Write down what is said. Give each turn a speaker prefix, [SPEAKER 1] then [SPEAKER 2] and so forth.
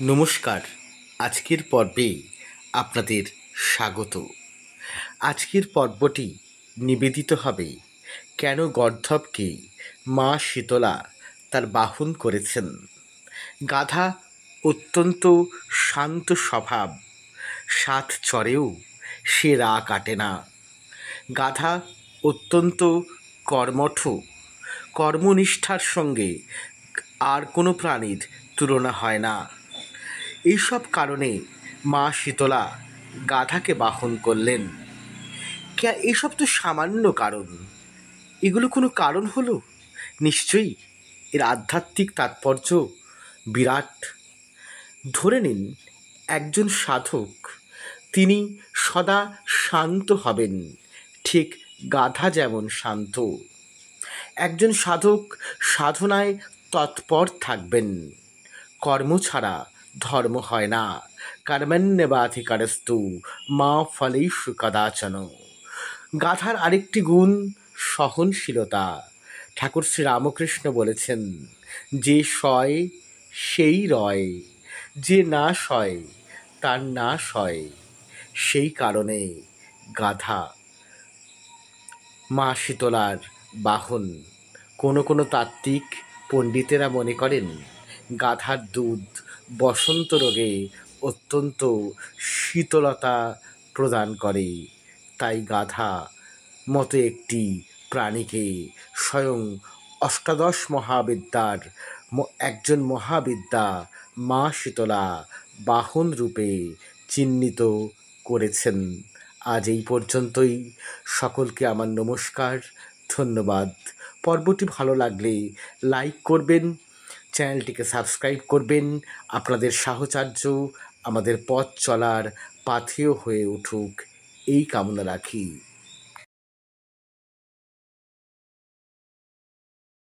[SPEAKER 1] নমস্কার। আজকের পর্বে আপনাদের স্বাগত। আজকের পর্বটি নিবেদিত হবে কেন গর্ধবকে মা শীতলা তার বাহন করেছেন। গাধা অত্যন্ত শান্ত স্বভাব, সাত চড়েও সে রা কাটে না। গাধা অত্যন্ত কর্মঠ, কর্মনিষ্ঠার সঙ্গে আর কোনো প্রাণীর তুলনা হয় না। এইসব কারণে মা শীতলা গাধাকে বাহন করলেন। এসব তো সামান্য কারণ, এগুলো কোনো কারণ হলো? নিশ্চয়ই এর আধ্যাত্মিক তাৎপর্য বিরাট। ধরে নিন একজন সাধক, তিনি সদা শান্ত হবেন, ঠিক গাধা যেমন শান্ত। একজন সাধক সাধনায় তৎপর থাকবেন। কর্ম ছাড়া ধর্ম হয় না। কর্মণ্যেবাধিকারস্তু মা ফলেষু কদাচন। গাধার আরেকটি গুণ সহনশীলতা। ঠাকুর শ্রী রামকৃষ্ণ বলেছেন, যে সয় সেই রয়, যে না সয় তার নাশ হয়। সেই কারণে গাধা মা শীতলার বাহন। কোনো তাত্ত্বিক পণ্ডিতেরা মনে করেন গাধার দুধ বসন্ত রোগে অত্যন্ত শীতলতা প্রদান করে। তাই গাধা মতো একটি প্রাণীকে স্বয়ং অষ্টাদশ মহাবিদ্যার একজন মহাবিদ্যা মা শীতলা বাহন রূপে চিহ্নিত করেছেন। আজ এই পর্যন্তই। সকলকে আমার নমস্কার, ধন্যবাদ। পর্বটি ভালো লাগলে লাইক করবেন, চ্যানেলটিকে সাবস্ক্রাইব করবেন। আপনাদের সাহচর্য আমাদের পথ চলার পাথেয় হয়ে উঠুক, এই কামনা রাখি।